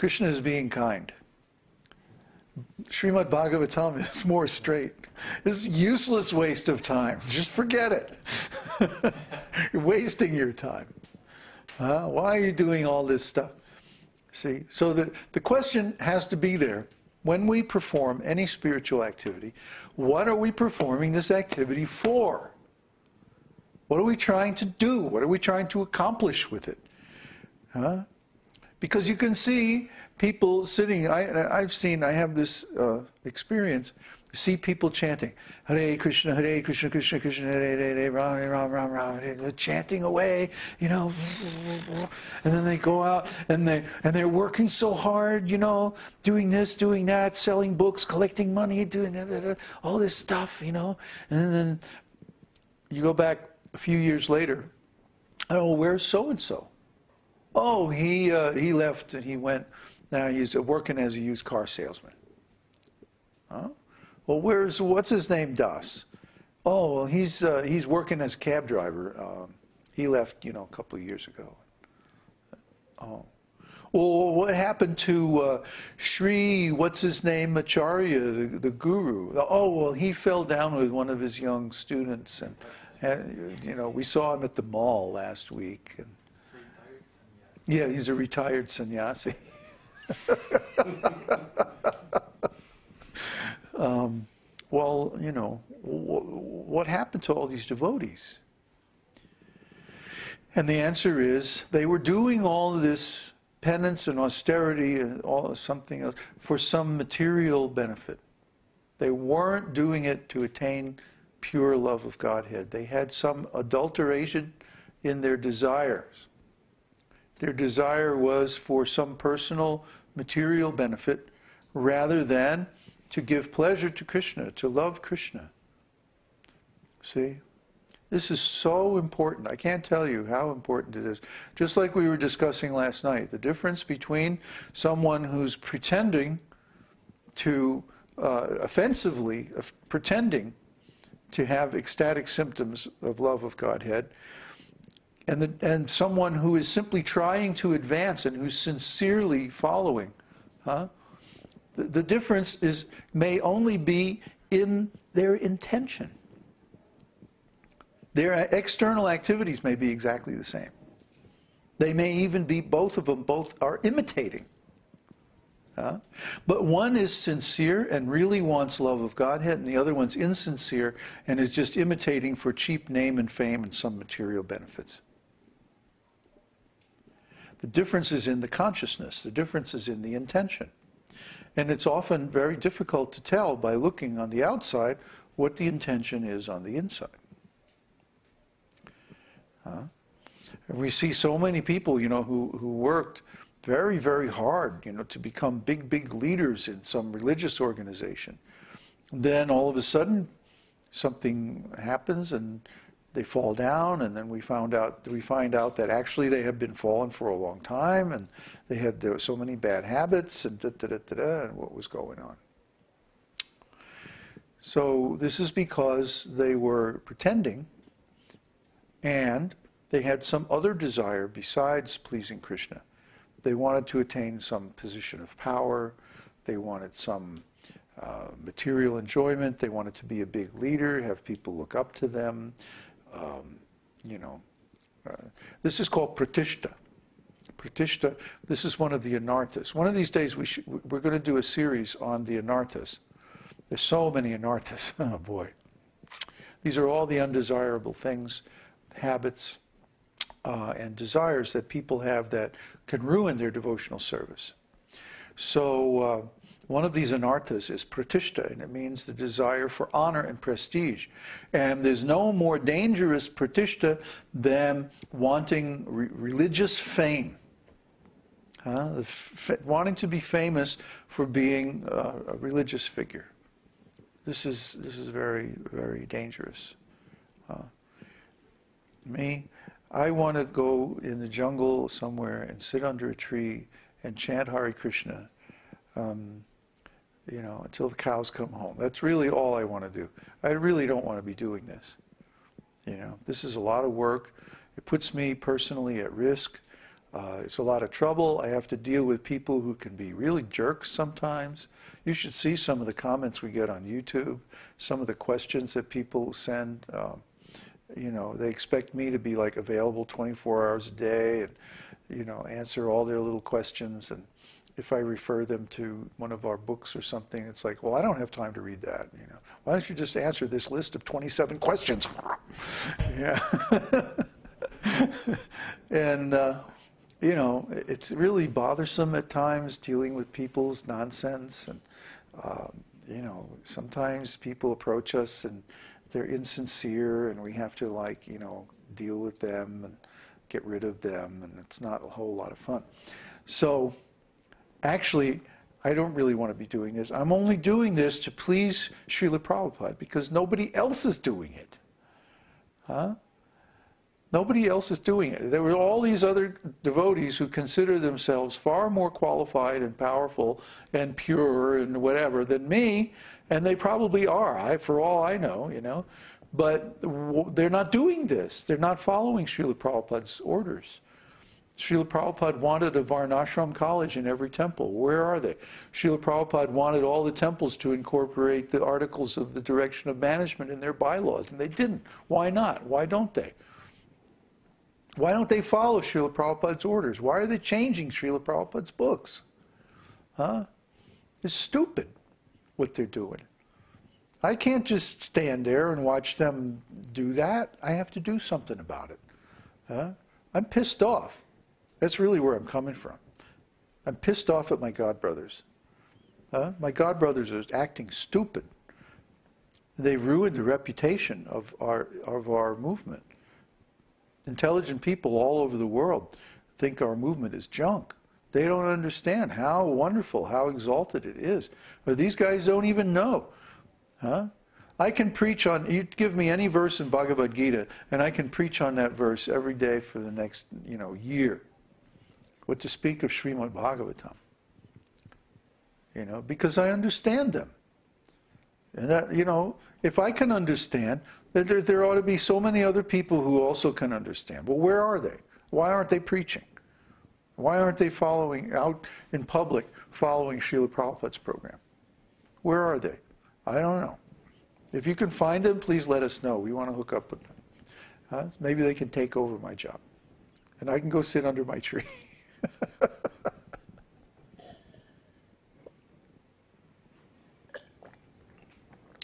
Krishna is being kind. Śrīmad-Bhāgavatam is more straight. It's a useless waste of time. Just forget it. You're wasting your time. Why are you doing all this stuff? See, so the question has to be there. When we perform any spiritual activity, what are we performing this activity for? What are we trying to do? What are we trying to accomplish with it? Because you can see people sitting, I have this experience, see people chanting, Hare Krishna, Krishna Krishna, Hare Hare, Ram Ram Ram Ram, they're chanting away, you know, and then they go out and they're working so hard, you know, doing this, doing that, selling books, collecting money, doing all this stuff, you know, and then you go back a few years later, oh, where's so-and-so? Oh, he left and he went, now he's working as a used car salesman. Huh? Well, what's his name, Das? Oh, well, he's working as a cab driver. He left, you know, a couple of years ago. Oh. Well, what happened to Śrī, what's his name, Acharya, the guru? Oh, well, he fell down with one of his young students, and you know, we saw him at the mall last week. And, yeah, he's a retired sannyasi. Well, you know, what happened to all these devotees? And the answer is, they were doing all this penance and austerity and something else for some material benefit. They weren't doing it to attain pure love of Godhead. They had some adulteration in their desires. Their desire was for some personal material benefit rather than to give pleasure to Krishna, to love Krishna. See? This is so important. I can't tell you how important it is. Just like we were discussing last night, the difference between someone who's pretending to, offensively, pretending to have ecstatic symptoms of love of Godhead, and someone who is simply trying to advance and who's sincerely following. The difference may only be in their intention. Their external activities may be exactly the same. They may even be, both of them, both are imitating. But one is sincere and really wants love of Godhead, and the other one's insincere and is just imitating for cheap name and fame and some material benefits. The difference is in the consciousness. The difference is in the intention. And it's often very difficult to tell by looking on the outside what the intention is on the inside. We see so many people, you know, who worked very, very hard, you know, to become big, big leaders in some religious organization. Then all of a sudden, something happens and they fall down, and then we find out that actually they have been fallen for a long time, and there were so many bad habits, and and what was going on. So this is because they were pretending, and they had some other desire besides pleasing Krishna. They wanted to attain some position of power. They wanted some material enjoyment. They wanted to be a big leader, have people look up to them. You know, this is called pratishta. Pratishta, this is one of the anarthas. One of these days we're going to do a series on the anarthas. There's so many anarthas. Oh boy. These are all the undesirable things, habits, and desires that people have that can ruin their devotional service. So one of these anarthas is pratishta, and it means the desire for honor and prestige. And there's no more dangerous pratishta than wanting religious fame. Wanting to be famous for being a religious figure. This is very, very dangerous. I want to go in the jungle somewhere and sit under a tree and chant Hare Krishna, you know, until the cows come home. That's really all I want to do. I really don't want to be doing this. You know, this is a lot of work. It puts me personally at risk. It's a lot of trouble. I have to deal with people who can be really jerks sometimes. You should see some of the comments we get on YouTube, some of the questions that people send. You know, they expect me to be like available 24 hours a day and, you know, answer all their little questions. And if I refer them to one of our books or something, it's like, well, I don't have time to read that. You know, why don't you just answer this list of 27 questions? Yeah. And, you know, it's really bothersome at times dealing with people's nonsense. And, you know, sometimes people approach us and they're insincere and we have to, like, you know, deal with them and get rid of them, and it's not a whole lot of fun. So actually, I don't really want to be doing this. I'm only doing this to please Srila Prabhupada because nobody else is doing it. Huh? Nobody else is doing it. There were all these other devotees who consider themselves far more qualified and powerful and pure and whatever than me, and they probably are, for all I know, you know. But they're not doing this. They're not following Srila Prabhupada's orders. Srila Prabhupada wanted a Varnashram college in every temple. Where are they? Srila Prabhupada wanted all the temples to incorporate the articles of the direction of management in their bylaws, and they didn't. Why not? Why don't they? Why don't they follow Srila Prabhupada's orders? Why are they changing Srila Prabhupada's books? Huh? It's stupid what they're doing. I can't just stand there and watch them do that. I have to do something about it. Huh? I'm pissed off. That's really where I'm coming from. I'm pissed off at my godbrothers. My godbrothers are acting stupid. They've ruined the reputation of our movement. Intelligent people all over the world think our movement is junk. They don't understand how wonderful, how exalted it is. But these guys don't even know. Huh? I can preach on, you give me any verse in Bhagavad-gītā, and I can preach on that verse every day for the next, you know, year. What to speak of Śrīmad-Bhāgavatam. You know, because I understand them. And that, you know, if I can understand, then there ought to be so many other people who also can understand. Well, where are they? Why aren't they preaching? Why aren't they following, out in public, following Srila Prabhupada's program? Where are they? I don't know. If you can find them, please let us know. We want to hook up with them. Maybe they can take over my job. And I can go sit under my tree.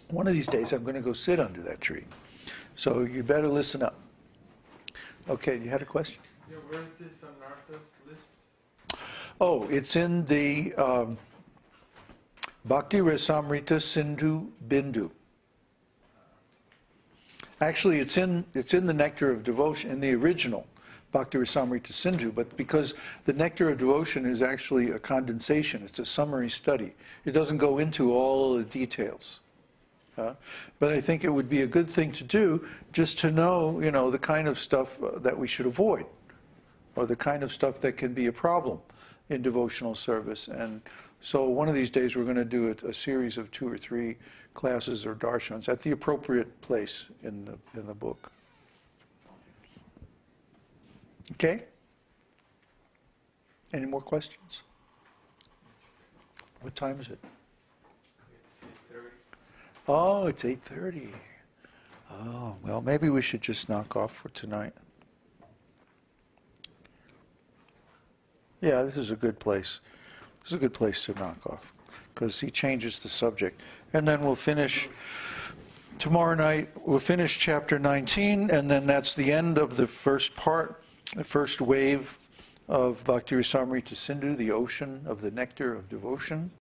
One of these days, I'm going to go sit under that tree. So you better listen up. Okay, you had a question? Yeah, where is this on Nartha's list? Oh, it's in the Bhakti Rasamrita Sindhu Bindu. Actually, it's in the Nectar of Devotion, in the original Bhakti Rasamrita Sindhu, but because the Nectar of Devotion is actually a condensation, it's a summary study. It doesn't go into all the details. But I think it would be a good thing to do just to know, you know, the kind of stuff that we should avoid, or the kind of stuff that can be a problem in devotional service. And so one of these days we're going to do a series of 2 or 3 classes or darshans at the appropriate place in the book. Okay? Any more questions? What time is it? It's 8:30. Oh, it's 8:30. Oh, well, maybe we should just knock off for tonight. Yeah, this is a good place. This is a good place to knock off, because he changes the subject. And then we'll finish, tomorrow night, we'll finish chapter 19, and then that's the end of the first part, the first wave of Bhakti Rasamrita Sindhu, the ocean of the nectar of devotion.